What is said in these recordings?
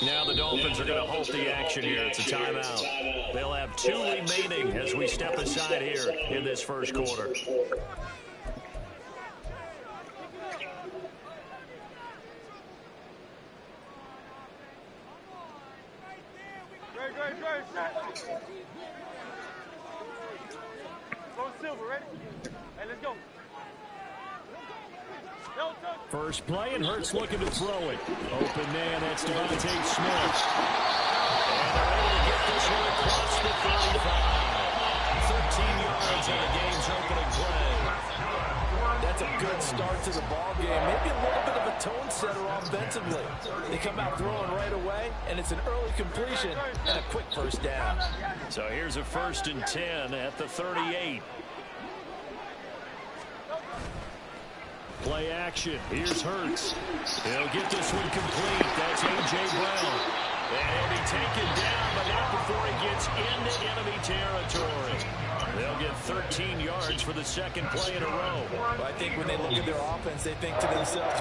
Now the Dolphins are going to halt the action here. It's a timeout. They'll have 2 remaining as we step aside here in this first quarter. First play, and Hurts looking to throw it. Open man, that's Devontae Smith. And they're able to get this one across the 35. 13 yards on the game's opening play. That's a good start to the ball game. Maybe a little bit of a tone setter offensively. They come out throwing right away, and it's an early completion and a quick first down. So here's a 1st and 10 at the 38. Play action. Here's Hurts. He'll get this one complete. That's A.J. Brown. And he'll be taken down, but not before he gets into enemy territory. They'll get 13 yards for the second play in a row. Well, I think when they look at their offense, they think to themselves,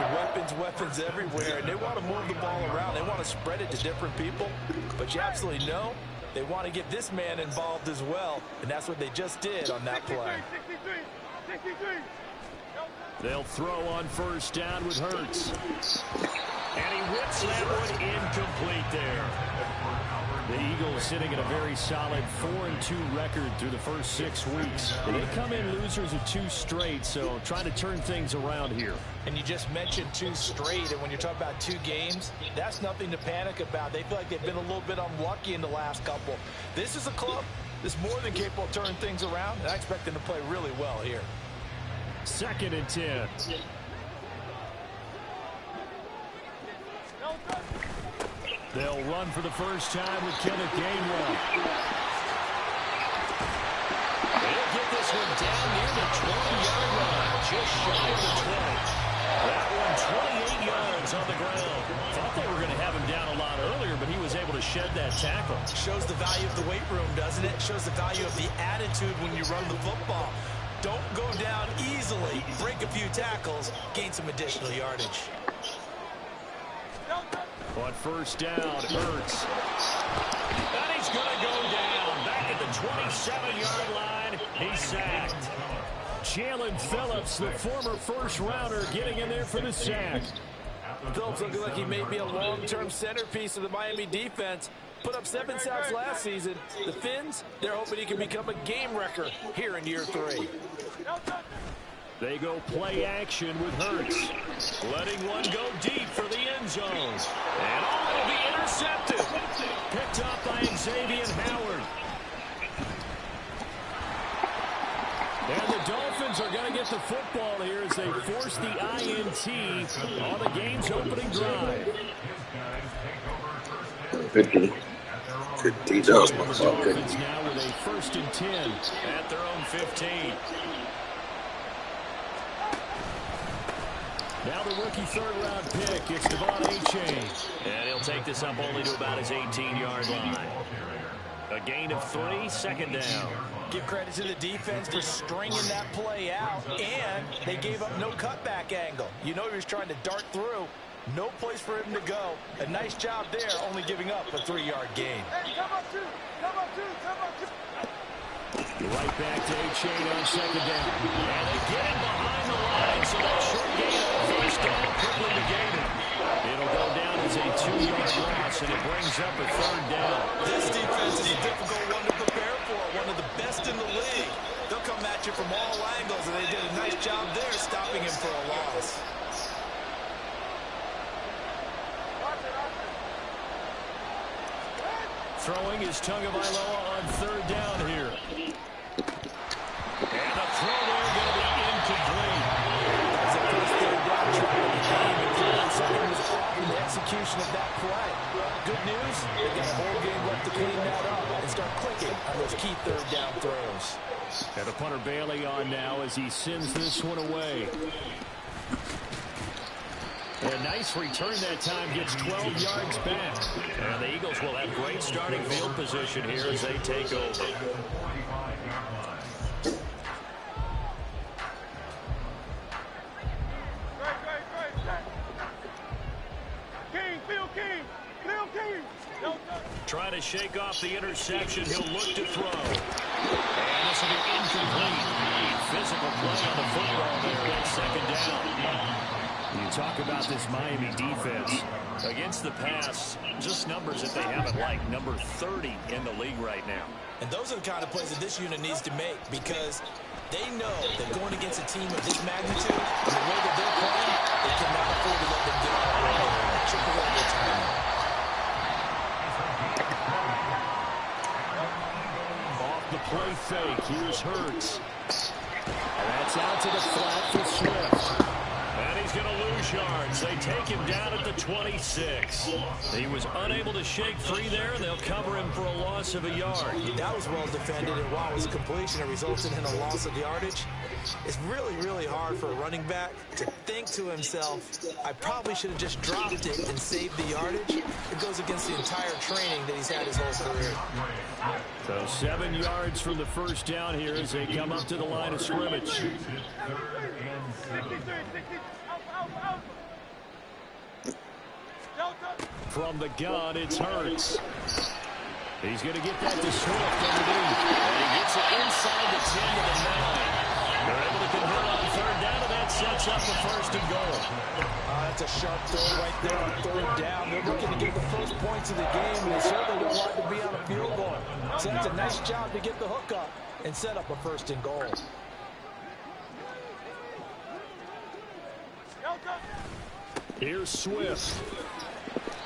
weapons everywhere, and they want to move the ball around. They want to spread it to different people, but you absolutely know they want to get this man involved as well, and that's what they just did on that play. They'll throw on first down with Hurts. And he whips that one incomplete there. The Eagles sitting at a very solid 4-2 record through the first 6 weeks. They come in losers of 2 straight, so trying to turn things around here. And you just mentioned 2 straight, and when you're talking about 2 games, that's nothing to panic about. They feel like they've been a little bit unlucky in the last couple. This is a club that's more than capable of turning things around, and I expect them to play really well here. 2nd and 10. They'll run for the first time with Kenneth Gainwell. They'll get this one down near the 20-yard line, just shy of the 20. That one 28 yards on the ground. Thought they were going to have him down a lot earlier, but he was able to shed that tackle. Shows the value of the weight room, doesn't it? Shows the value of the attitude when you run the football. Don't go down easily, break a few tackles, gain some additional yardage. On first down, Hurts. And he's going to go down. Back at the 27-yard line, he's sacked. Jalen Phillips, the former first-rounder, getting in there for the sack. Phillips looking like he may be a long-term centerpiece of the Miami defense. Put up 7 sacks last season. The Fins, they're hoping he can become a game wrecker here in year 3. They go play action with Hurts. Letting one go deep for the end zone. And it'll be intercepted. Picked up by Xavier Howard. And the Dolphins are going to get the football here as they force the INT on the game's opening drive. Good D. Good D. That was my fault. Good. Now with a 1st and 10 at their own 15. Now the rookie 3rd-round pick, it's Devon Achane. And he'll take this up only to about his 18-yard line. A gain of 3, 2nd down. Give credit to the defense for stringing that play out, and they gave up no cutback angle. You know he was trying to dart through. No place for him to go. A nice job there, only giving up a 3-yard gain. Right back to Achane on 2nd down. And they get him behind the line, so that short gain on first down quickly negated. It'll go down as a 2-yard loss, and it brings up a 3rd down. This defense is a difficult one to prepare for, one of the best in the league. They'll come at you from all angles, and they did a nice job there stopping him for a loss. Throwing is Tagovailoa on 3rd down here. And the throw there going to be incomplete. That's the first 3rd down try of the game. And second was off in the execution of that play. Good news, they got a whole game left to clean that up and start clicking on those key 3rd down throws. And the punter Bailey on now as he sends this one away. A nice return that time, gets 12 yards back. And the Eagles will have great starting field position here as they take over. King, Phil King, Trying to shake off the interception. He'll look to throw. And this will be incomplete. Physical play on the football there at second down. You talk about this Miami defense. Against the pass, just numbers that they haven't liked. Number 30 in the league right now. And those are the kind of plays that this unit needs to make because they know that going against a team of this magnitude and the way that they're playing, they cannot afford to let them get out of the way and chip away their time. Off the play fake, here's Hurts. And that's out to the flat for Swift. And he's going to lose yards. They take him down at the 26. He was unable to shake free there, and they'll cover him for a loss of a yard. That was well defended, and while it was a completion, it resulted in a loss of yardage. It's really, really hard for a running back to think to himself, I probably should have just dropped it and saved the yardage. It goes against the entire training that he's had his whole career. So 7 yards from the first down here as they come up to the line of scrimmage. From the gun, it's Hurts. He's going to get that to Swift underneath. And he gets it inside the 10 to the 9. They're able to convert on third down, and that sets up the first and goal. That's a sharp throw right there on third down. They're looking to get the first points of the game, and they certainly don't want to be on a field goal. So that's a nice job to get the hook up and set up a first and goal. Here's Swift.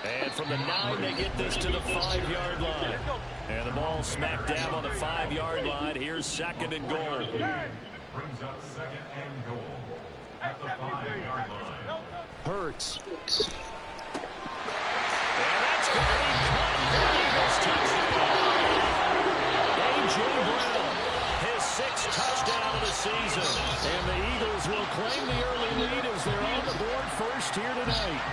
And from the 9, they get this to the 5-yard line. And the ball smack dab on the 5-yard line. Here's second and goal. Brings up second and goal at the 5-yard line. Hurts. And that's going to be caught. Eagles touchdown. A.J. Brown, his 6th touchdown of the season. And the Eagles will claim the early lead as they're on the board first here tonight.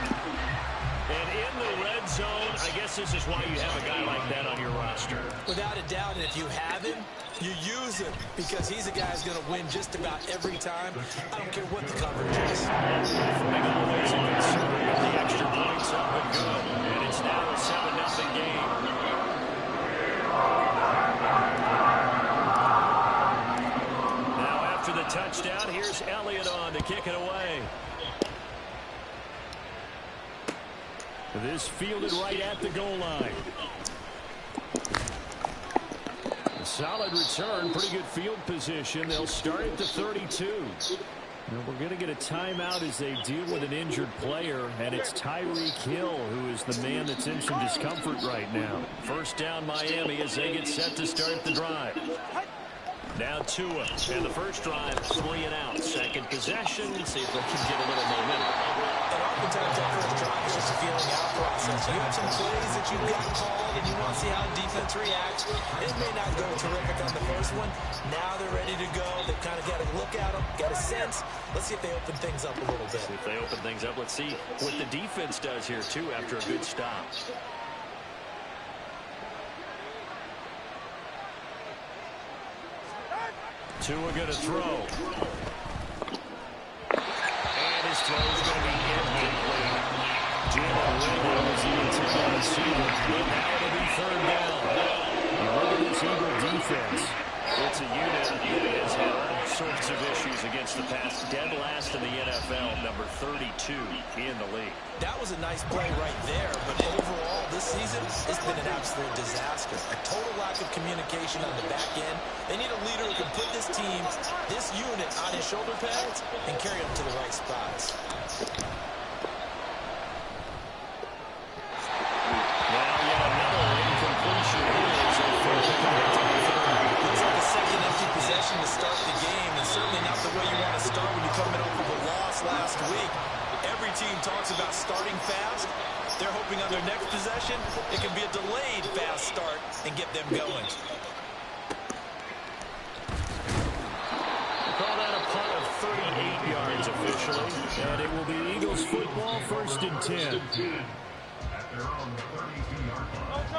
And in the red zone, I guess this is why you have a guy like that on your roster. Without a doubt, and if you have him, you use him because he's a guy who's going to win just about every time. I don't care what the coverage is. Fleming always a concern with the extra points up and good. And it's now a 7-0 game. Now after the touchdown, here's Elliott on to kick it away. This fielded right at the goal line. A solid return, pretty good field position. They'll start at the 32. Now we're going to get a timeout as they deal with an injured player, and it's Tyreek Hill who is the man that's in some discomfort right now. First down Miami as they get set to start the drive. Now Tua, and the first drive, 3 and out. Second possession, see if they can get a little momentum. And oftentimes that first drive is just a feeling out process. You have some plays that you've got called and you want to see how the defense reacts. It may not go terrific on the first one. Now they're ready to go. They've kind of got to look at them, got a sense. Let's see if they open things up a little bit. See if they open things up. Let's see what the defense does here, too, after a good stop. Tua going to throw. And his throw is going to be incomplete. Jalen Reagor was the intended receiver. And now it'll be third down. You look at this Eagle defense. It's a unit that has had all sorts of issues against the pass. Dead last in the NFL, number 32 in the league. That was a nice play right there, but overall this season, it's been an absolute disaster. A total lack of communication on the back end. They need a leader who can put this team, this unit, on his shoulder pads and carry them to the right spots. Now yet another incompletion here as they fail to connect on the third. Looks like a second empty possession to start the game, and certainly not the way you want to start when you're coming off of a loss last week. Every team talks about starting fast. They're hoping on their next possession, it can be a delayed fast start and get them going. Call that a punt of 38 yards officially. And it will be Eagles football, first and 10.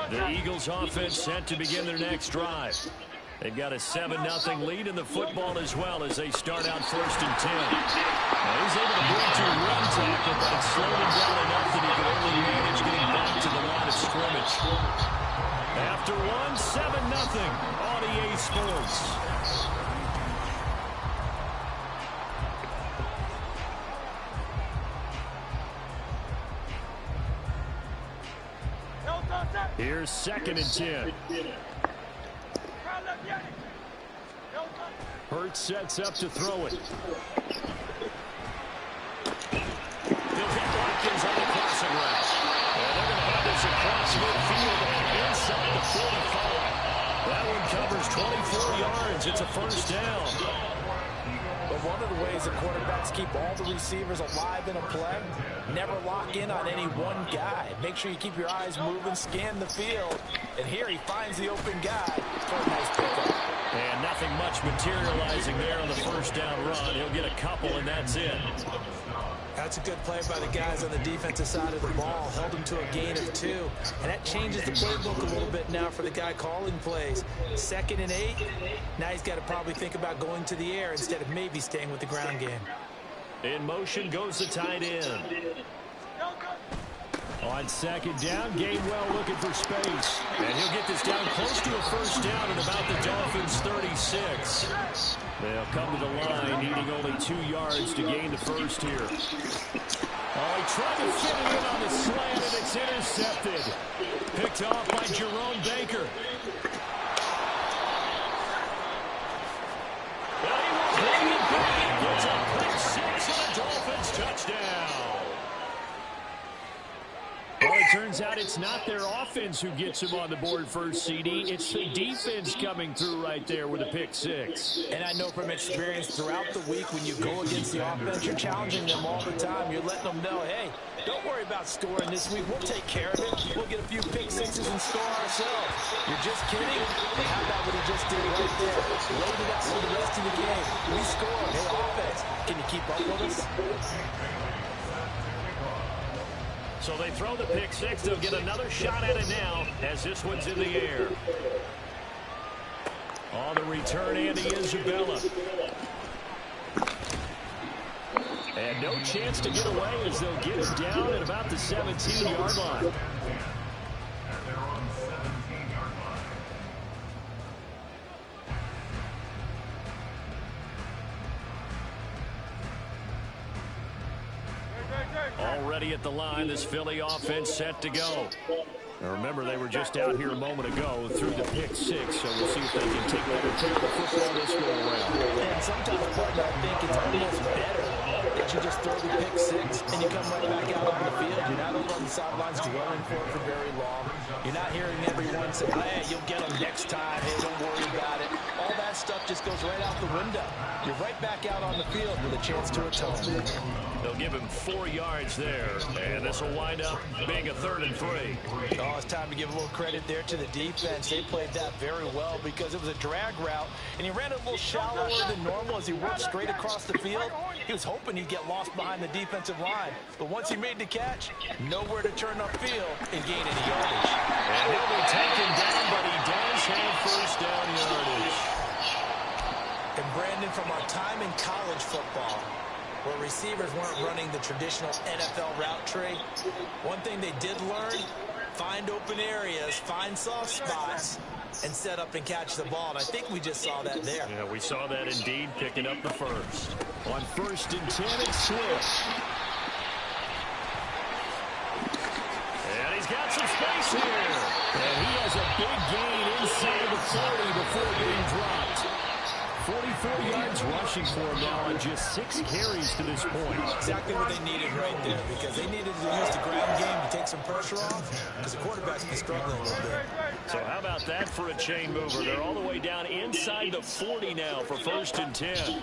The Eagles offense set to begin their next drive. They've got a 7-0 lead in the football as well as they start out first and 10. Now he's able to bring to one tackle, but it's slowed him down enough that he can only manage getting back to the line of scrimmage. After one, 7-0 on EA Sports. Here's 2nd and 10. Hurts sets up to throw it. He'll hit Watkins on the crossing route. And they're going to have this across midfield inside the 45. That one covers 24 yards. It's a first down. But one of the ways the quarterbacks keep all the receivers alive in a play, never lock in on any one guy. Make sure you keep your eyes moving, scan the field. And here he finds the open guy for a nice pickup. And nothing much materializing there on the first down run. He'll get a couple, and that's it. That's a good play by the guys on the defensive side of the ball. Held him to a gain of 2. And that changes the playbook a little bit now for the guy calling plays. 2nd and 8. Now he's got to probably think about going to the air instead of maybe staying with the ground game. In motion goes the tight end. On 2nd down, Gainwell looking for space. And he'll get this down close to a first down at about the Dolphins' 36. They'll come to the line, needing only 2 yards to gain the first here. Oh, he tried to fit it in on the slant, and it's intercepted. Picked off by Jerome Baker. And he will bring it back. Gets a pick 6 and a Dolphins touchdown. Well, it turns out it's not their offense who gets him on the board first, CD. It's the defense coming through right there with a pick 6. And I know from experience throughout the week when you go against the offense, you're challenging them all the time. You're letting them know, hey, don't worry about scoring this week. We'll take care of it. We'll get a few pick 6s and score ourselves. You're just kidding? But how about what he just did right there? Laid it out for the rest of the game. We scored. Hey, offense, can you keep up with us? So they throw the pick 6. They'll get another shot at it now as this one's in the air. On the return, Andy Isabella. And no chance to get away as they'll get it down at about the 17-yard line. Already at the line, this Philly offense set to go. Now remember, they were just out here a moment ago through the pick 6, so we'll see if they can take better care of the football this go around. And sometimes, partner, I think it's almost better that you just throw the pick 6 and you come right back out on the field. You're not over on the sidelines dwelling for it for very long. You're not hearing everyone say, hey, you'll get them next time. Hey, don't worry about it. All that stuff just goes right out the window. You're right back out on the field with a chance to atone. They'll give him 4 yards there, and this will wind up being a 3rd and 3. Oh, it's time to give a little credit there to the defense. They played that very well because it was a drag route, and he ran it a little shallower than normal as he worked straight across the field. He was hoping he'd get lost behind the defensive line, but once he made the catch, nowhere to turn upfield and gain any yardage. And he'll be taken down, but he does have first down yardage. And Brandon, from our time in college football, where receivers weren't running the traditional NFL route tree, one thing they did learn, find open areas, find soft spots, and set up and catch the ball. And I think we just saw that there. Yeah, we saw that indeed, picking up the first. On 1st and 10, it's Swift. And he's got some space here. And he has a big gain inside the 40 before being dropped. 44 yards rushing for him now on just 6 carries to this point. Exactly what they needed right there, because they needed to use the ground game to take some pressure off, because the quarterback's been struggling a little bit. So how about that for a chain mover? They're all the way down inside the 40 now for 1st and 10.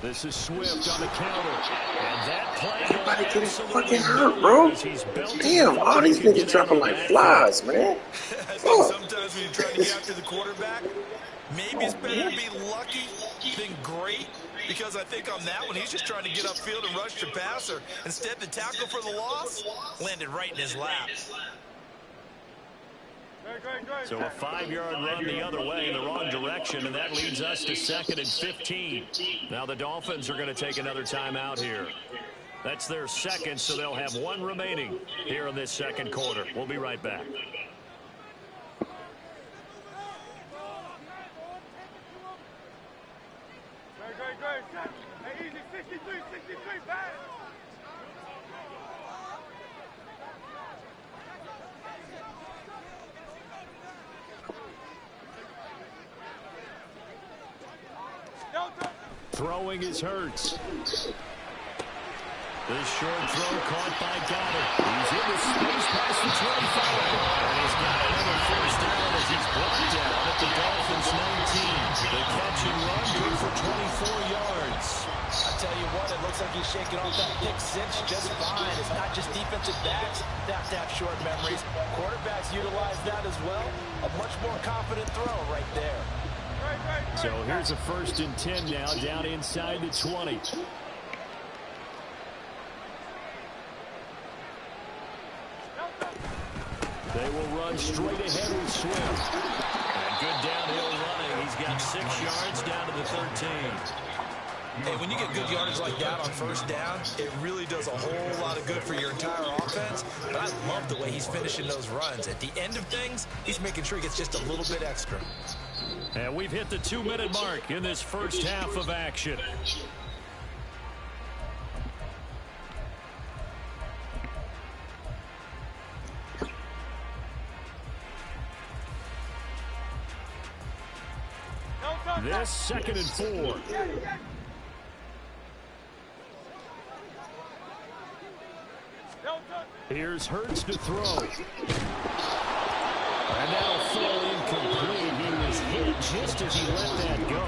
This is Swift on the counter. And that play Everybody getting fucking hurt, bro. Damn, all these niggas dropping like flies, man. I think sometimes when you're trying to get after the quarterback, maybe it's better to be lucky than great, because I think on that one, he's just trying to get upfield and rush the passer. Instead, the tackle for the loss landed right in his lap. So a 5-yard run the other way in the wrong direction, and that leads us to 2nd and 15. Now the Dolphins are going to take another timeout here. That's their second, so they'll have 1 remaining here in this second quarter. We'll be right back. Throwing is Hurts. This short throw caught by Goddard. He's in the space past the 25. And he's got another first down as he's brought down at the Dolphins 19. The catch and run good for 24 yards. I tell you what, it looks like he's shaking off that pick six just fine. It's not just defensive backs that have to have short memories. Quarterbacks utilize that as well. A much more confident throw right there. So here's a 1st and 10 now, down inside the 20. They will run straight ahead with Swift. And good downhill running. He's got 6 yards down to the 13. Hey, when you get good yardage like that on first down, it really does a whole lot of good for your entire offense. But I love the way he's finishing those runs. At the end of things, he's making sure he gets just a little bit extra. And we've hit the 2-minute mark in this first half of action. This 2nd and 4. Here's Hurts to throw. And that'll fall incomplete. He was hit just as he let that go.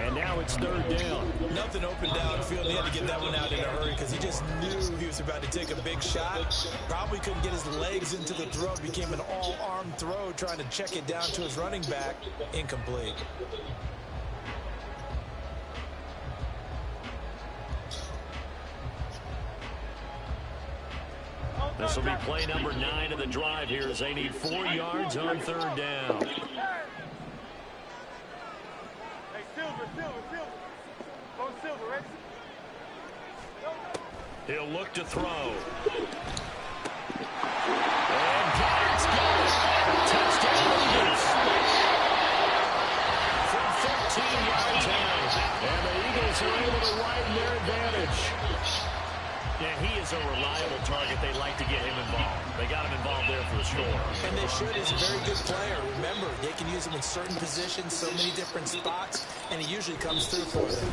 And now it's 3rd down. Nothing open downfield. He had to get that one out in a hurry because he just knew he was about to take a big shot. Probably couldn't get his legs into the throw. It became an all-arm throw trying to check it down to his running back. Incomplete. This will be play number 9 of the drive here as they need 4 yards on 3rd down. Hey, Silver. Go Silver, right? He'll look to throw. And Goddard's got it. Touchdown Eagles. From 15 yards out. And the Eagles are able to widen their advantage. Yeah, he is a reliable target. They like to get him involved. They got him involved there for the score. And they should. He's a very good player. Remember, they can use him in certain positions, so many different spots, and he usually comes through for them.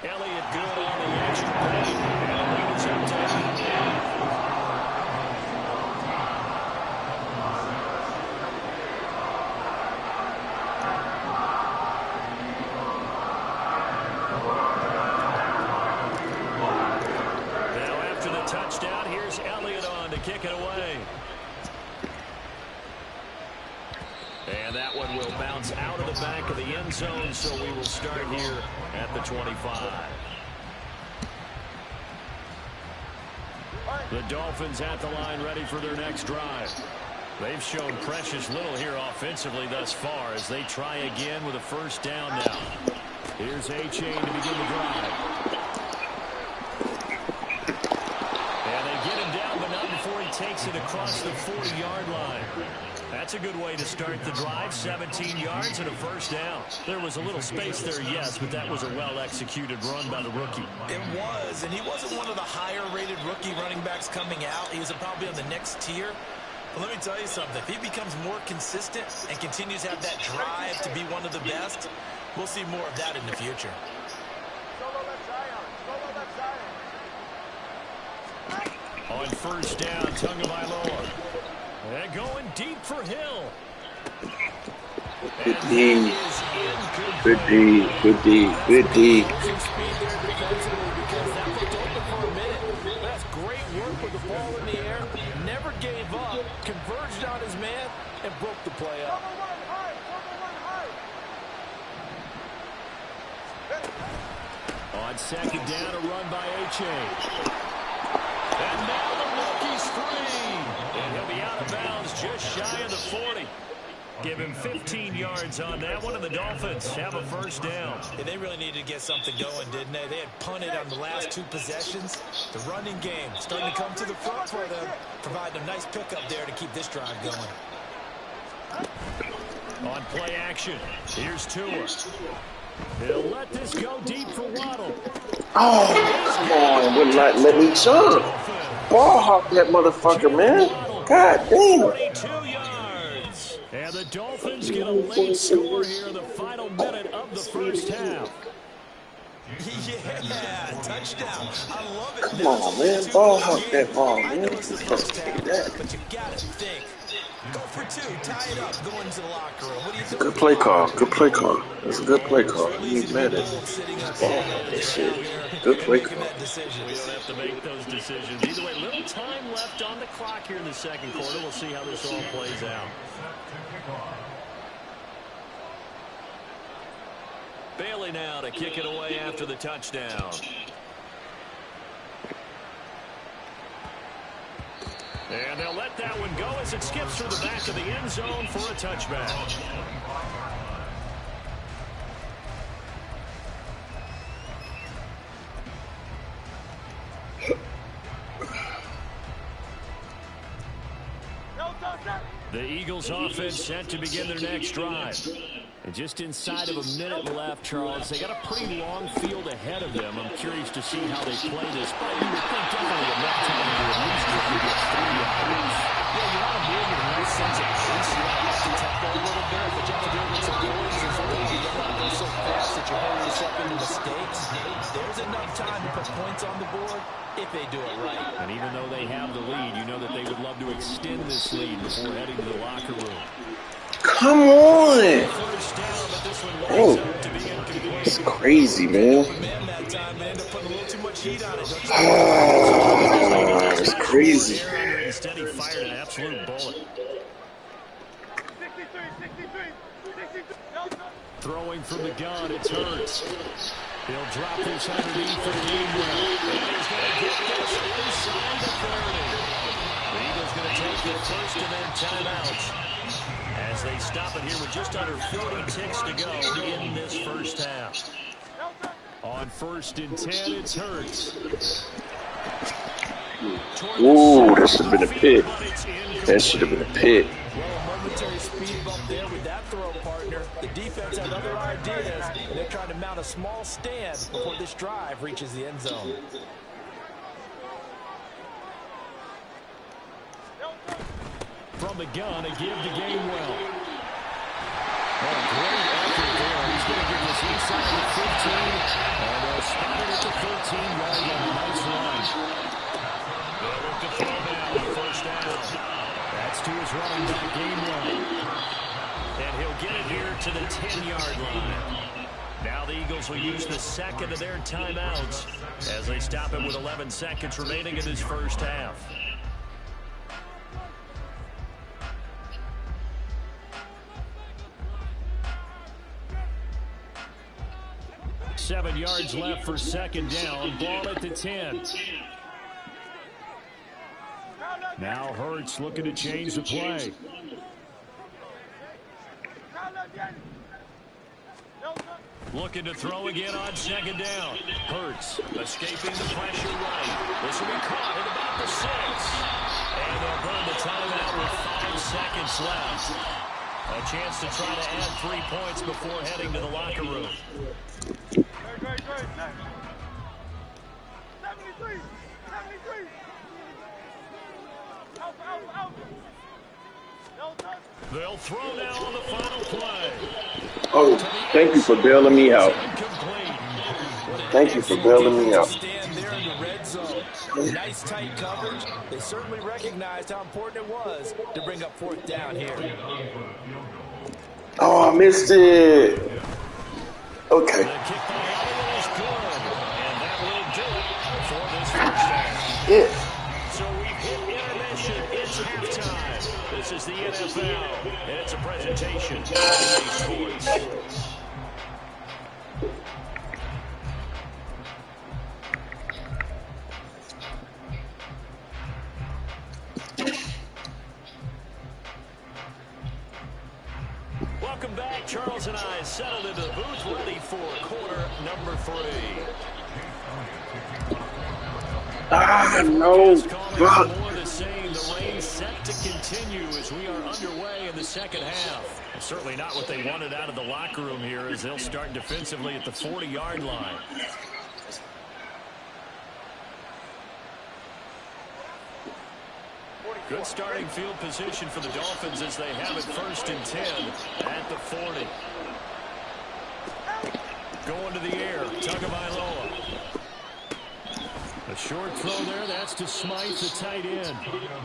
Elliott good on the extra point. And it's up to touchdown. Here's Elliott on to kick it away. And that one will bounce out of the back of the end zone, so we will start here at the 25. The Dolphins at the line ready for their next drive. They've shown precious little here offensively thus far as they try again with a 1st down now. Here's A-Chain to begin the drive. Takes it across the 40-yard line. That's a good way to start the drive. 17 yards and a 1st down. There was a little space there, yes, but that was a well-executed run by the rookie. It was, and he wasn't one of the higher-rated rookie running backs coming out. He was probably on the next tier. But let me tell you something. If he becomes more consistent and continues to have that drive to be one of the best, we'll see more of that in the future. On 1st down, Tagovailoa. And going deep for Hill. Good D. Good D. Good D. Good D. That's great work with the ball in the air. Never gave up. Converged on his man and broke the play up. On 2nd down, a run by A-Chain. And now the rookie's free. And he'll be out of bounds just shy of the 40. Give him 15 yards on that one, and the Dolphins have a 1st down. Yeah, they really needed to get something going, didn't they? They had punted on the last 2 possessions. The running game starting to come to the front for them, providing a nice pickup there to keep this drive going. On play action, here's Tua. He'll let this go deep for Waddle. Oh, come on. Wouldn't let me jump. Ball hawk that motherfucker, man. God damn. 42 yards. And the Dolphins get a late score here in the final minute of the 1st half. Yeah, touchdown. I love it. Come on, man. Ball hawk that ball, man. You supposed to take that. But you got to think. Go for two, tie it up, go into the locker room. What do you It's a think? good play call. Good play call. That's a good play call. You ain't mad at it. Sitting up Ball hawk that shit. Good play call. We don't have to make those decisions. Either way, little time left on the clock here in the second quarter. We'll see how this all plays out. Bailey now to kick it away after the touchdown. And they'll let that one go as it skips through the back of the end zone for a touchback. The Eagles offense set to begin their next drive. And just inside of a minute left, Charles, they got a pretty long field ahead of them. I'm curious to see how they play this. But you would think definitely enough time to at least try to get 3 yards. Yeah, you want to move with a nice sense of pace. You want to up the tempo a little bit, but you have to do it with some poise as well. You don't want to go so fast that you hurry yourself into mistakes. There's enough time to put points on the board if they do it right. And even though they have the lead, you know that they would love to extend this lead before heading to the locker room. Come on. Oh, it's crazy, man. It's crazy. Instead, he fired an absolute bullet. 63. Throwing from the gun, it's Hurts. He'll drop this underneath for Gainwell. And he's going to get this inside the 30. The Eagles going to take the first of their timeouts as they stop it here with just under 40 ticks to go in this first half. On 1st and 10, it's Hurts. Ooh, that should have been a pick. That should have been a pick. Well, a momentary speed bump there with that throw, partner. The defense had other ideas, and they're trying to mount a small stand before this drive reaches the end zone. From the gun, a give to Gainwell. Oh, great effort there. He's going to get this inside the 15. And they'll spot it at the 13-yard line. Nice run. They'll look to throw down. First down. That's to his running back, Gainwell. And he'll get it here to the 10-yard line. Now the Eagles will use the second of their timeouts as they stop it with 11 seconds remaining in this first half. Seven yards left for second down. Ball at the 10. Now Hurts looking to change the play. Looking to throw again on second down. Hurts escaping the pressure right. This will be caught at about the 6. And they'll burn the timeout with 5 seconds left. A chance to try to add 3 points before heading to the locker room. Great. 73. Out. They'll throw now on the final play. Oh, thank you for bailing me out. Thank you for bailing me out. Stand there in the red zone. Nice tight coverage. They certainly recognized how important it was to bring up 4th down here. Oh, I missed it. Okay. The kick by Elliott is good, and that will do it for this first half. Yeah. So we've hit intermission. It's halftime. This is the NFL, and it's a presentation of EA Sports. Welcome back. Charles and I settled into the booth, ready for quarter number 3. No. Fuck. More the same. The rain set to continue as we are underway in the second half. Certainly not what they wanted out of the locker room here as they'll start defensively at the 40-yard line. Good starting field position for the Dolphins as they have it 1st and 10 at the 40. going to the air. Tagovailoa. A short throw there. That's to Smythe, the tight end.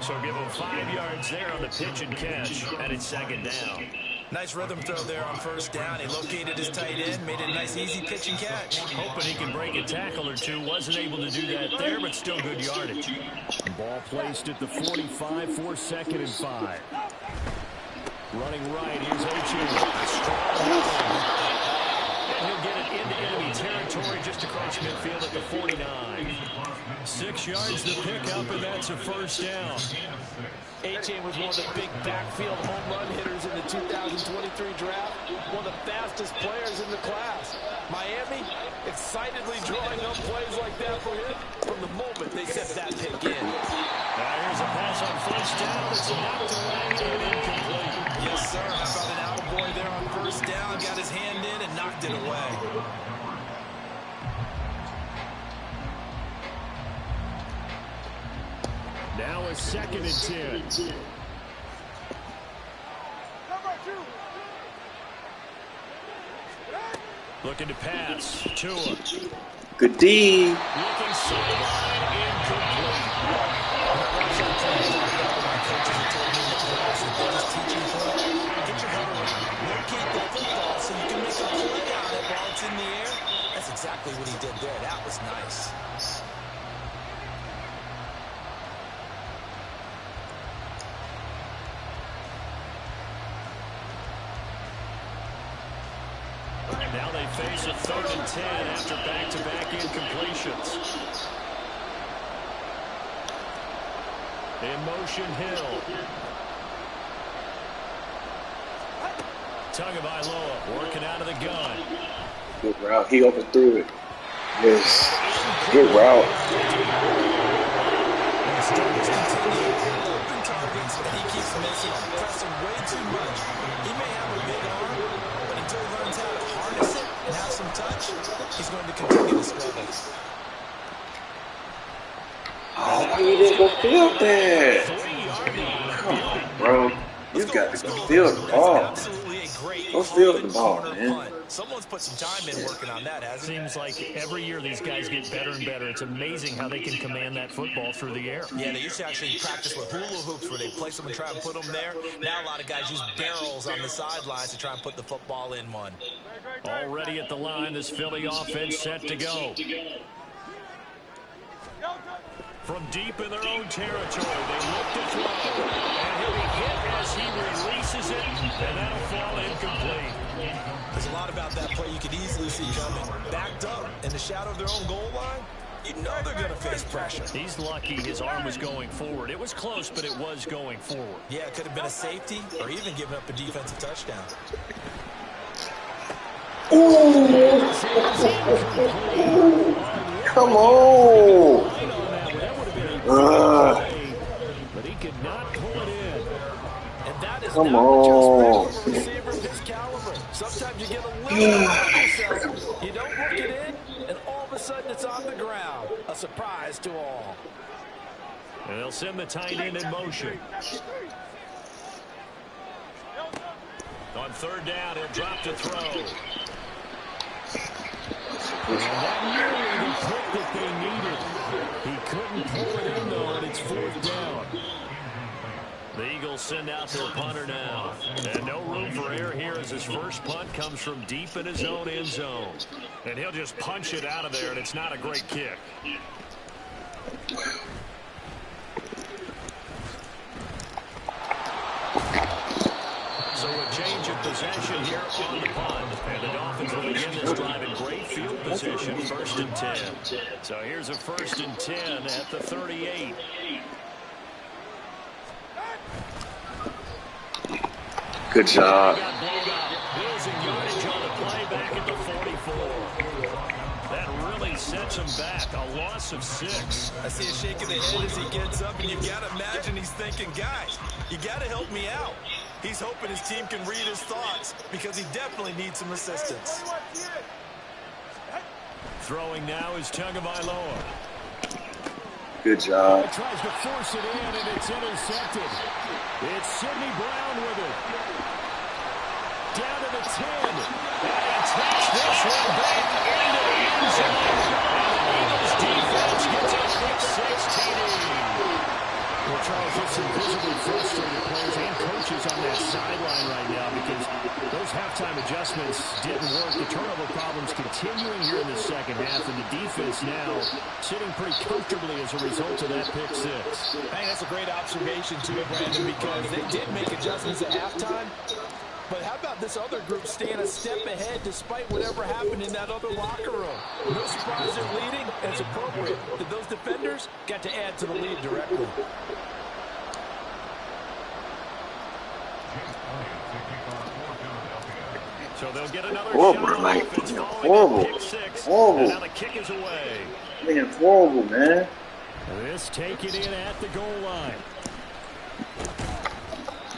So give him 5 yards there on the pitch and catch. And it's second down. Nice rhythm throw there on first down. He located his tight end, made it a nice, easy pitch and catch. Hoping he can break a tackle or two. Wasn't able to do that there, but still good yardage. Ball placed at the 45 for 2nd and 5. Running right, here's Achane. And he'll get it into enemy territory just across midfield at the 49. 6 yards the pickup, and that's a first down. Achane was one of the big backfield home run hitters in the 2023 draft. One of the fastest players in the class. Miami excitedly drawing up plays like that for him from the moment they set that pick in. Now here's a pass on first down. It's knocked away and incomplete. Yes, sir. How about an attaboy there on first down? Got his hand in and knocked it away. Now a 2nd and 10. Looking to pass. Tua. Good D. Looking sideline, incomplete. So you can make a play on it while it's in the air. That's exactly what he did there. That was nice. Now they face a 3rd and 10 after back-to-back incompletions. In motion, Hill. Tagovailoa working out of the gun. Good route. He overthrew it. Yes. Good route. Open targets that he keeps missing, pressing way too much. He may have a big arm, but until he learns how to harness it and have some touch, he's going to continue to struggle. Oh, you didn't go field that. Come on, bro. You got to go field the ball. Absolutely a great Go field the ball, corner man. punt. Someone's put some time in working on that, hasn't he? Seems like every year these guys get better and better. It's amazing how they can command that football through the air. Yeah, they used to actually practice with hula hoops where they place them and try and put them there. Now a lot of guys use barrels on the sidelines to try and put the football in one. Already at the line, this Philly offense set to go. From deep in their own territory, they look to throw. And he'll be hit as he releases it, and that'll fall incomplete. There's a lot about that play you could easily see coming. Backed up in the shadow of their own goal line, you know they're going to face pressure. He's lucky his arm was going forward. It was close, but it was going forward. Yeah, it could have been a safety or even given up a defensive touchdown. Ooh. Come on. But he could not pull it in. And that is Come not on. just for a receiver of his caliber. Sometimes you get a little bit of yourself. You don't look it in, and all of a sudden it's on the ground. A surprise to all. And they'll send the tight end in motion. On 3rd down, he'll drop to throw. And that nearly the pick that they needed. He couldn't pull it in, though, and it's 4th down. The Eagles send out their punter now. And no room for error here as his first punt comes from deep in his own end zone. And he'll just punch it out of there, and it's not a great kick. So a change of possession here on the punt. And the Dolphins will begin this drive in great field position, 1st and 10. So here's a 1st and 10 at the 38. Good job. Bills and yardage on the play back at the 44. That really sets him back. A loss of 6. I see a shake of the head as he gets up, and you've got to imagine he's thinking, guys, you got to help me out. He's hoping his team can read his thoughts because he definitely needs some assistance. Throwing now is Tagovailoa. Good job. He tries to force it in, and it's intercepted. It's Sidney Brown with it. Down to the 10. And takes this one back into the end zone. Eagles defense gets a pick 6 TD. Well, Charles, there's some visibly frustrated players and coaches on that sideline right now because those halftime adjustments didn't work. The turnover problems continuing here in the second half, and the defense now sitting pretty comfortably as a result of that pick 6. I think that's a great observation, too, Brandon, because they did make adjustments at halftime. But how about this other group staying a step ahead despite whatever happened in that other locker room? No surprise they're leading, and it's appropriate that those defenders got to add to the lead directly. So they'll get another horrible, shot. like, It's horrible. Pick 6, Horrible. and now the kick is away. Man, horrible, man. This taken in at the goal line.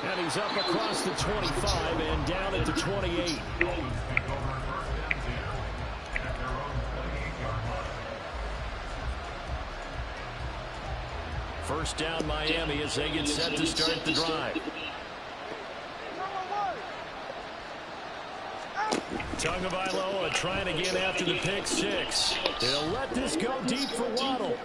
And he's up across the 25 and down at the 28. First down Miami as they get set to start the drive. Tagovailoa trying again after the pick 6. They'll let this go deep for Waddle.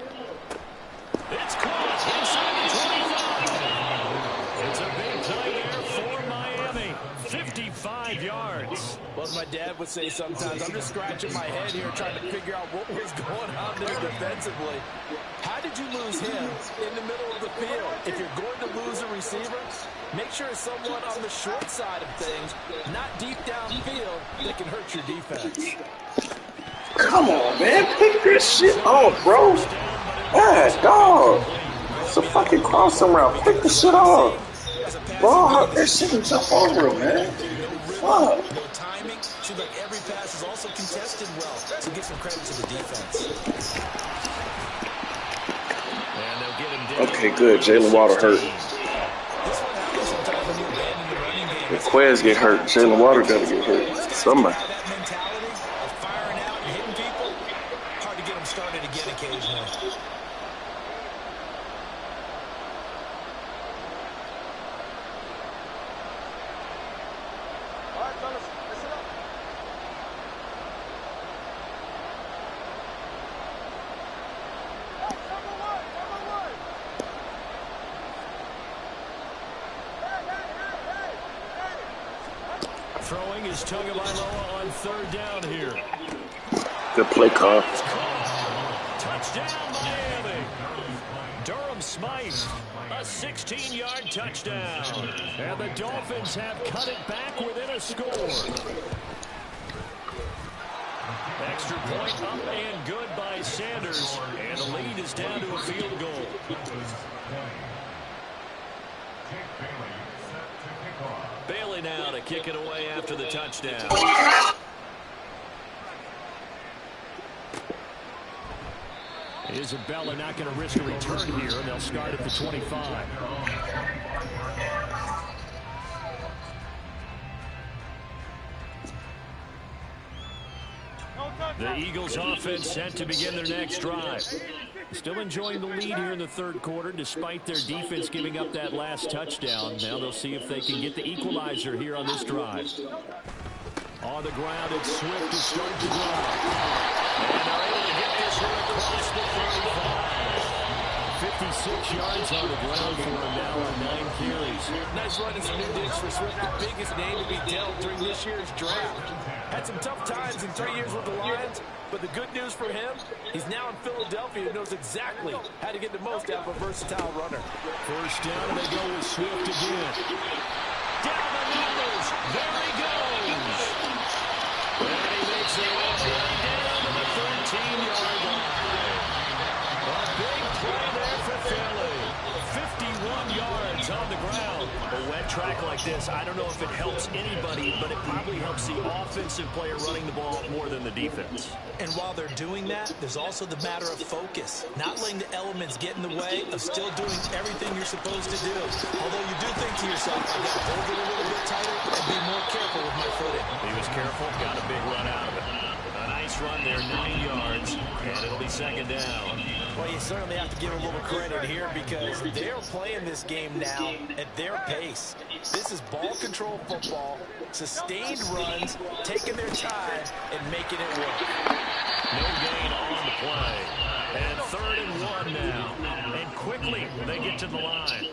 It's caught inside the 25. It's a big play there for Miami. 55 yards. Well, as my dad would say sometimes, I'm just scratching my head here trying to figure out what was going on there defensively. How did you lose him in the middle of the field? If you're going to lose a receiver, make sure it's someone on the short side of things, not deep downfield, that can hurt your defense. Come on, man. Pick this shit off, bro. Yeah, dog. It's a fucking crossing route. Pick the shit off. Bro, that shit can jump over him, man. Fuck. No timing. Seems like every pass is also contested well. So give some credit to the defense. And they'll get him down. Okay, good. Jalen Waddle hurt. This one happens sometimes when you abandon the running game. If Quez get hurt, Jalen Waddle gotta get hurt. Somebody. That mentality of firing out and hitting people, hard to get them started again occasionally. All right, fellas, listen up. Hey, number one. Hey. Throwing is Tagovailoa on third down here. Good play call. Touchdown, Miami. Durham Smythe, a 16-yard touchdown. And the Dolphins have cut it back within a score. Extra point up and good by Sanders. And the lead is down to a field goal. Bailey now to kick it away after the touchdown. Isabella not going to risk a return here, and they'll start at the 25. The Eagles offense set to begin their next drive. Still enjoying the lead here in the third quarter despite their defense giving up that last touchdown. Now they'll see if they can get the equalizer here on this drive. On the ground, it's Swift to start the drive. And they're able to get this one across the 35. 56 yards on the ground for him now on 9 carries. Nice run and some new digs for Swift, the biggest name to be dealt during this year's draft. Had some tough times in 3 years with the Lions, but the good news for him, he's now in Philadelphia and knows exactly how to get the most out of a versatile runner. First down, and they go with Swift again. Down the numbers. There he goes. And he makes it all the way down to the 13-yard line. A big play there for Philly. 51 yards on the ground. A wet track like this, I don't know if it helps anybody, but it probably helps the offensive player running the ball more than the defense. And while they're doing that, there's also the matter of focus. Not letting the elements get in the way of still doing everything you're supposed to do. Although you do think to yourself, I've got to hold it a little bit tighter and be more careful with my footing. He was careful, got a big run out of it. A nice run there, 9 yards, and it'll be second down. Well, you certainly have to give a little credit here because they're playing this game now at their pace. This is ball control football. Sustained runs, taking their time, and making it work. No gain on the play. And 3rd and 1 now. And quickly, they get to the line.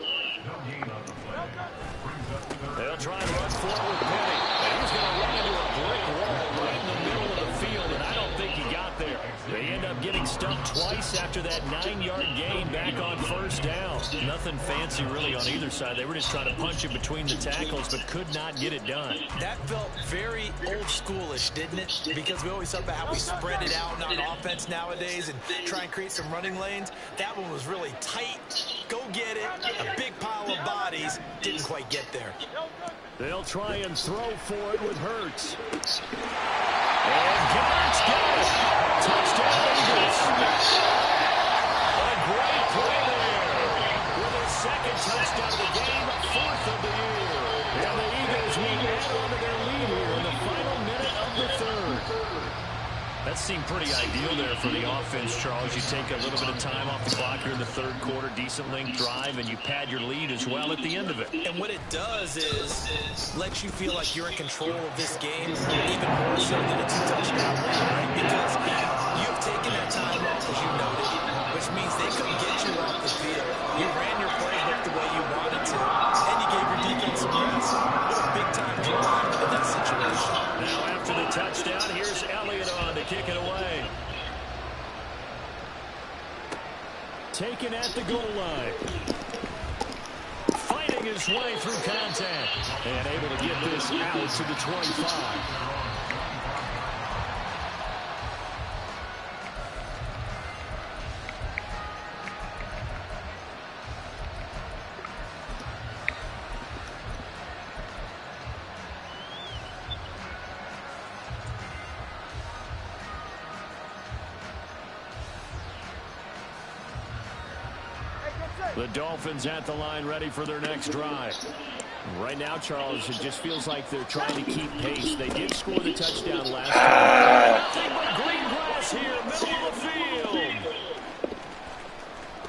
They'll try and run forward with Penny. And he's going to run into a brick wall right in the middle of the field, and I don't think he got there. They end up getting stumped twice after that 9-yard gain back on 1st down. Nothing fancy really on either side. They were just trying to punch it between the tackles, but could not get it done. That felt very old schoolish, didn't it? Because we always talk about how we spread it out on offense nowadays and try and create some running lanes. That one was really tight. Go get it. A big pile of bodies. Didn't quite get there. They'll try and throw for it with Hurts. And Hurts got it. Touchdown Eagles. A great play there. With his 2nd touchdown of the game, 4th of the year. And the Eagles will add on to their lead here in the final minute of the 3rd. That seemed pretty ideal there for the offense, Charles. You take a little bit of time off the clock here in the 3rd quarter, decent length drive, and you pad your lead as well at the end of it. And what it does is let you feel like you're in control of this game, even more so than a 2-touchdown lead, right? Because you've taken that time off, as you noted, which means they couldn't get you off the field. You ran your playbook the way you wanted to, and you gave your defense some rest. What a big-time drive in that situation. Now after the touchdown, here's Elliott on to kick it away. Taken at the goal line. Fighting his way through contact. And able to get this out to the 25. The Dolphins at the line, ready for their next drive. Right now, Charles, it just feels like they're trying to keep pace. They did score the touchdown last time. Nothing but green grass here, middle of the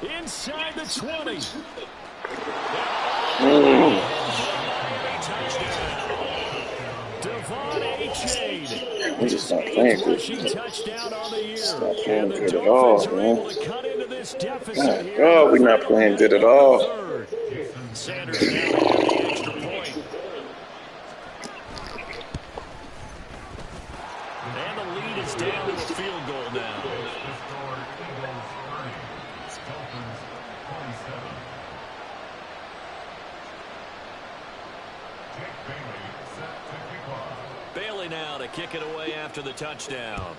field. Inside the 20. Devon Achane. We just not playing good. Touchdown on the year. Just not playing good at all, man. God, we're not playing good at all. Sanders now at the extra point. And the lead is down to a field goal now. Bailey now to kick it away after the touchdown.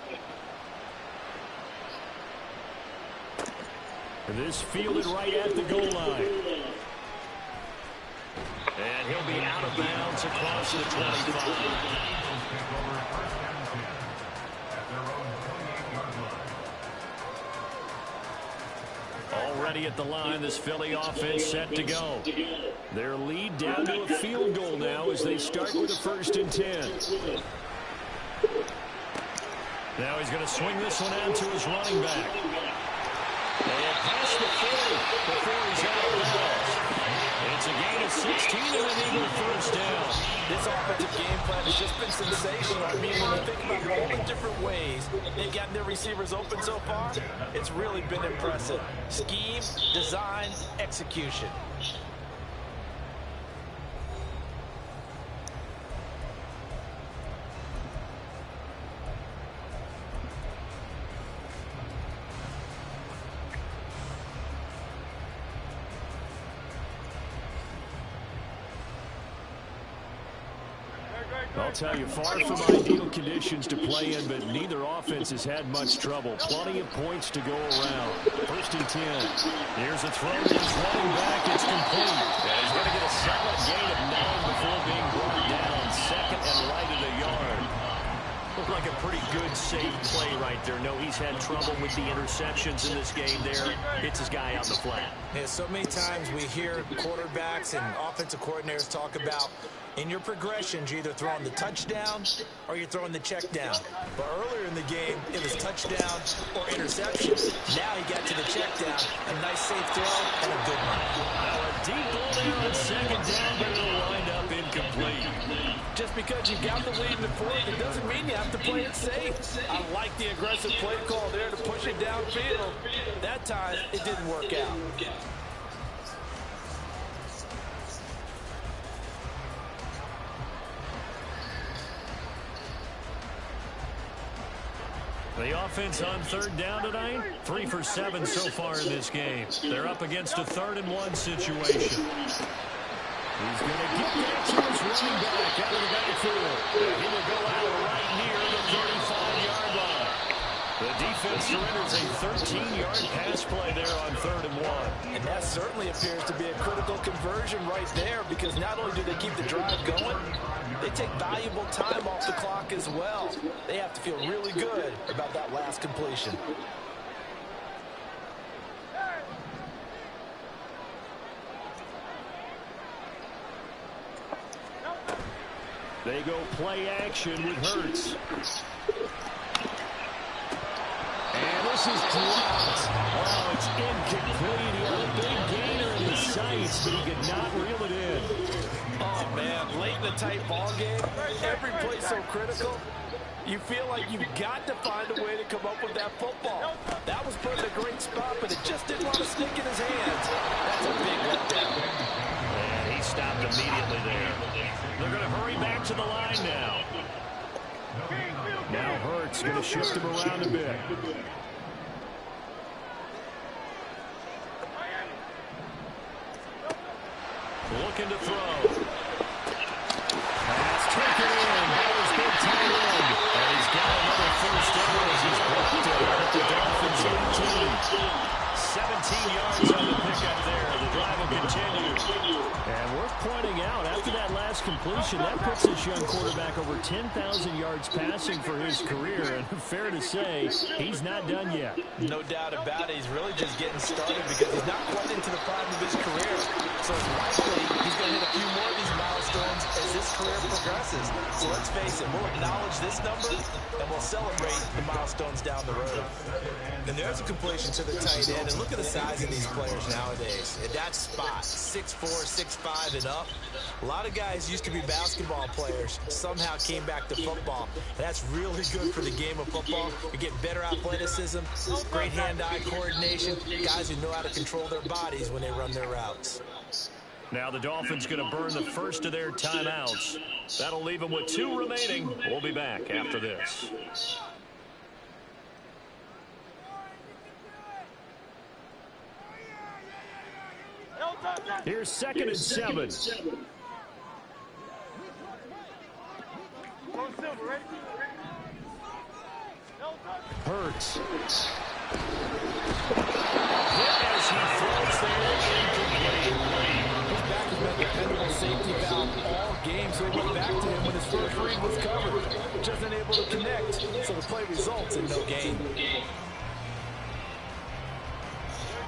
This fielded right at the goal line. And he'll be out of bounds across the 25. Already at the line, this Philly offense set to go. Their lead down to a field goal now as they start with a 1st and 10. Now he's going to swing this one out to his running back. And past the 40 before he's out of bounds. It's a gain of 16 and an Eagle 1st down. This offensive game plan has just been sensational. I mean, when you think about all the different ways they've gotten their receivers open so far, it's really been impressive. Scheme, design, execution. I'll tell you, far from ideal conditions to play in, but neither offense has had much trouble. Plenty of points to go around. 1st and 10. Here's a throw to his running back. It's complete. And he's going to get a solid gain of 9 before being brought down. 2nd and right of the yard. Looked like a pretty good, safe play right there. No, he's had trouble with the interceptions in this game there. Hits his guy out in the flat. Yeah, so many times we hear quarterbacks and offensive coordinators talk about In your progressions, you're either throwing the touchdown or you're throwing the check down. But earlier in the game, it was touchdown or interception. Now he got to the check down. A nice safe throw and a good one. Now a deep ball there on second down, but it'll wind up incomplete. Just because you got the lead in the fourth, it doesn't mean you have to play it safe. I like the aggressive play call there to push it downfield. That time, it didn't work out. The offense on third down tonight, 3 for 7 so far in this game. They're up against a 3rd-and-1 situation. He's going to get back to his running back out of the backfield. He will go out right near the 35-yard line. The defense surrenders a 13-yard pass play there on 3rd and 1. And that certainly appears to be a critical conversion right there, because not only do they keep the drive going, they take valuable time off the clock as well. They have to feel really good about that last completion. They go play action with Hurts. And this is dropped. Oh, it's incomplete. He had a big gainer in his sights, but he could not reel it in. Oh, man, late in a tight ball game, every play so critical. You feel like you've got to find a way to come up with that football. That was put in a great spot, but it just didn't want to stick in his hands. That's a big letdown. And he stopped immediately there. They're going to hurry back to the line now. Now Hurts going to shift him around a bit. Looking to throw. Pass taken in. That was big time in. And he's got another first down as he's blocked it at the Dolphins 18. 17 yards on the pickup there. The drive will continue. And worth pointing out, after that last completion, that puts this young quarterback over 10,000 yards passing for his career. And fair to say, he's not done yet. No doubt about it. He's really just getting started because he's not quite into the prime of his career. So it's likely he's going to hit a few more of these milestones as his career progresses. So let's face it, we'll acknowledge this number and we'll celebrate the milestones down the road. And there's a completion to the tight end. And look at the size of these players nowadays. At that spot, 6'4", 6'5", and up. A lot of guys used to be basketball players, somehow came back to football. And that's really good for the game of football. You get better athleticism, great hand-eye coordination, guys who know how to control their bodies when they run their routes. Now the Dolphins going to burn the first of their timeouts. That'll leave them with 2 remaining. We'll be back after this. Here's 2nd and 7. Hurts. Hit as he throws there, incomplete. His back has been a dependable safety valve all game, so he went back to him when his first read was covered. Just unable to connect, so the play results in no gain.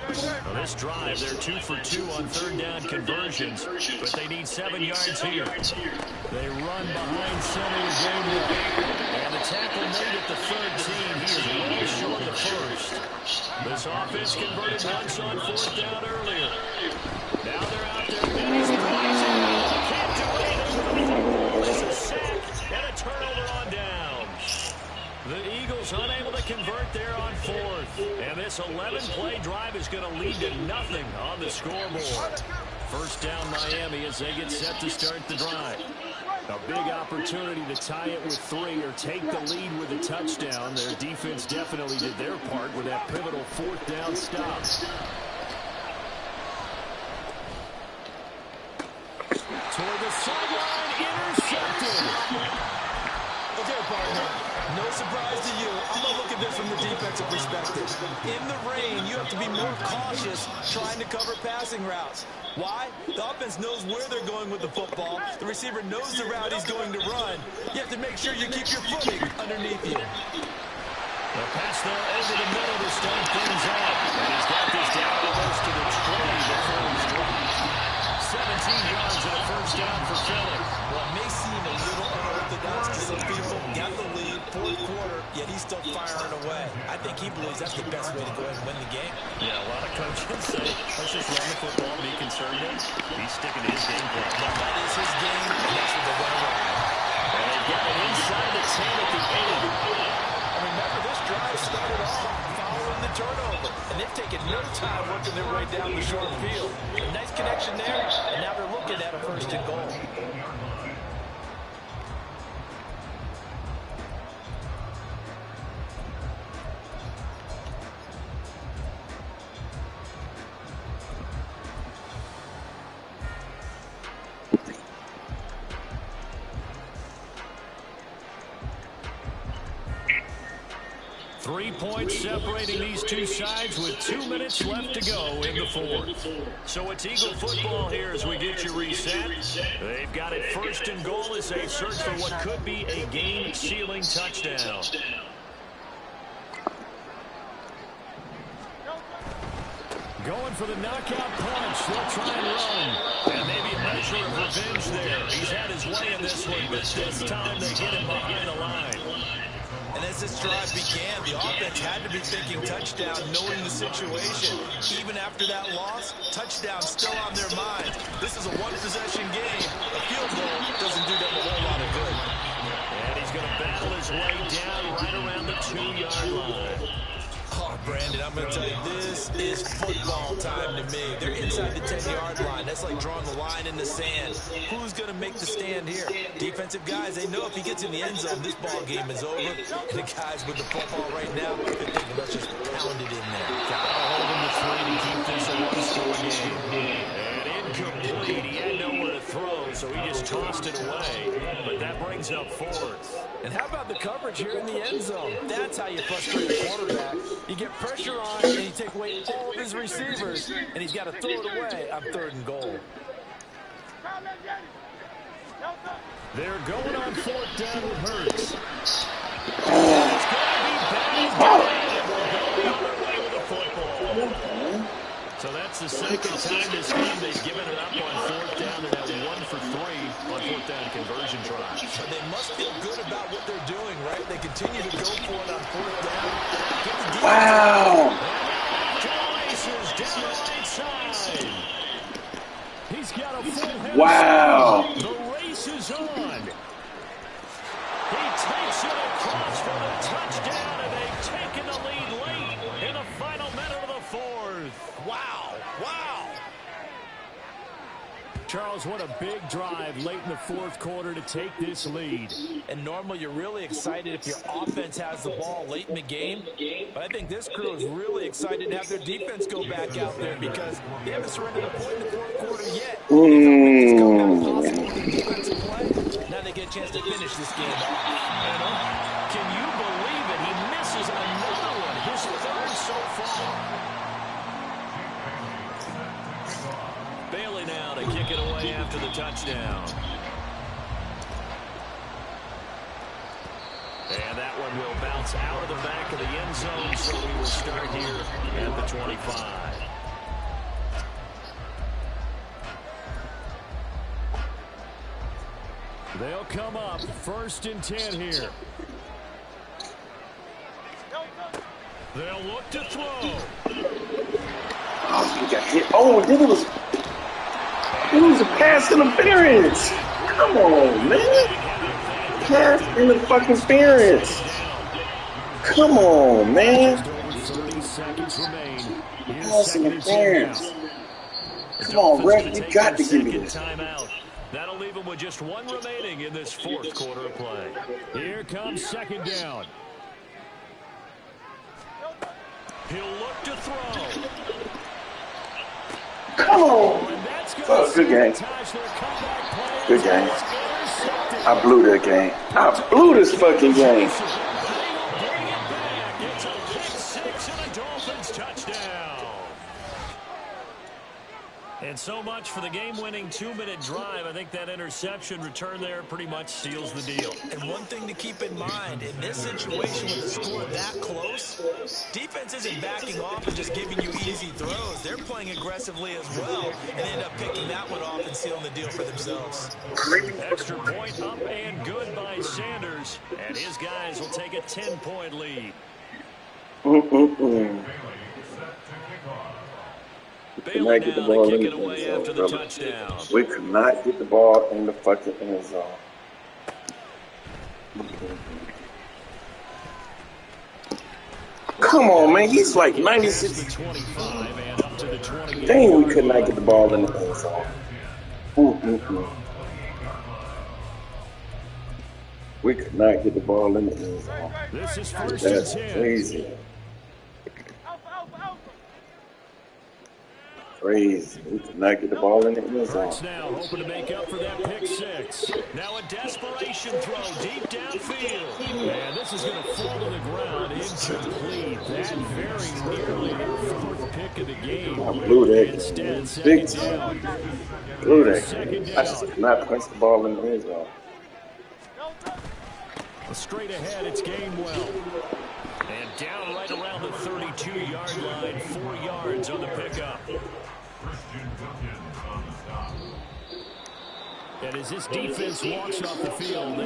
Well, this drive, they're 2 for 2 on 3rd down conversions, but they need 7 yards here. They run behind center with Gainwell. And the tackle made at the 13. He is well short the first. This offense converted once on 4th down earlier. Now they're out there. And he's can't do anything. It's a sack and a turnover on downs. The Eagles unable to convert there on 4th. And this 11-play drive is going to lead to nothing on the scoreboard. First down Miami as they get set to start the drive. A big opportunity to tie it with 3 or take the lead with a touchdown. Their defense definitely did their part with that pivotal 4th down stop. Toward the sideline, intercepted. Okay, partner, no surprise to you. I'm going to look at this from the defensive perspective. In the rain, you have to be more cautious trying to cover passing routes. Why? The offense knows where they're going with the football. The receiver knows the route he's going to run. You have to make sure you keep your footing underneath you. The pass there over the middle to start things out. And he's got this down almost to the 20 before he's dropped. 17 yards and a first down for Philly. Well, that's the best way to go ahead and win the game. Yeah, a lot of coaches say, let's just run the football, be conservative. He's sticking to his game plan. Now, that is his game, and that's what they're going to run. And they've got it inside the 10 at the 8. And remember, this drive started off following the turnover, and they've taken no time working their way down the short field. A nice connection there, and now they're looking at a 1st and goal. Three points separating these two sides with 2 minutes left to go in the 4th. So it's Eagle football here as we get you reset. They've got it 1st and goal as they search for what could be a game-sealing touchdown. Going for the knockout punch. They'll try and run. And maybe a measure of revenge there. He's had his way in this one, but this time they get him behind the line. And as this drive began, the offense had to be thinking touchdown, knowing the situation. Even after that loss, touchdown still on their minds. This is a one-possession game. A field goal doesn't do them a whole lot of good. And he's going to battle his way down right around the 2-yard line. Oh, Brandon, I'm going to tell you, this is football time to me. They're inside the 10-yard line. That's like drawing the line in the sand. Who's going to make the stand here? Defensive guys, they know if he gets in the end zone, this ball game is over. And the guys with the football right now, they're thinking, let's just pound it in there. Got to hold him to 3 to keep this a one-score game. And incomplete. He had nowhere to throw, so he just tossed it away. But that brings up 4th. And how about the coverage here in the end zone? That's how you frustrate a quarterback. You get pressure on, and you take away all of his receivers, and he's got to throw it away on 3rd and goal. They're going on 4th down with Hurts. It's going to be bad with the football. So that's the 2nd time this game they've given it up on 4th down and that 1 for 3 on 4th down conversion drive. But they must feel good about what they're doing, right? They continue to go for it on 4th down. Wow. Down the right side. He's got a full head. Wow. The race is on. He takes it across for the touchdown, and they've taken the lead late in the final minute of the 4th. Wow. Wow. Charles, what a big drive late in the 4th quarter to take this lead. And normally you're really excited if your offense has the ball late in the game. But I think this crew is really excited to have their defense go back out there because they haven't surrendered a point in the 4th quarter yet. Defensive play. Now they get a chance to finish this game off. Can you believe it? He misses another one. His 3rd so far. Bailey now to kick it away after the touchdown. And that one will bounce out of the back of the end zone, so we will start here at the 25. They'll come up 1st and 10 here. They'll look to throw. Oh, he got hit. Oh, then it was a pass interference. Come on, man. Pass interference. Come on, man. 30 seconds remain. Pass interference. Come on, ref, you got to give me this. Timeout. That'll leave him with just 1 remaining in this 4th quarter of play. Here comes 2nd down. He'll look to throw. Come on. Oh, good game. Good game. I blew that game. I blew this fucking game. It's a pick 6 and a Dolphins touchdown. And so much for the game-winning 2-minute drive. I think that interception return there pretty much seals the deal. And one thing to keep in mind, in this situation with the score that close, defense isn't backing off and just giving you easy throws. They're playing aggressively as well and end up picking that one off and sealing the deal for themselves. Extra point up and good by Sanders. And his guys will take a 10-point lead. Mm-mm-mm. We could Bailey not get the now ball to in kick the it end away zone, after the brother. touchdown. We could not get the ball in the fucking end zone. Come on, man. He's like Past 96. the 25 and up to the 28. Dang, we could not get the ball in the end zone. Mm-mm-mm. We could not get the ball in the end zone. This is first and That's 10. crazy. Crazy. We could not get the ball in the end zone. Hurts now hoping to make up for that pick six. Now a desperation throw deep downfield. And this is going to fall to the ground incomplete. That very nearly their fourth pick of the game. I blew that Instead, game. Big second time. down. Blew that Second game. down. I just could not punch the ball in the end zone. Straight ahead, it's Gainwell. And down right around the 32-yard line, 4 yards on the pickup. And as this defense walks off the field,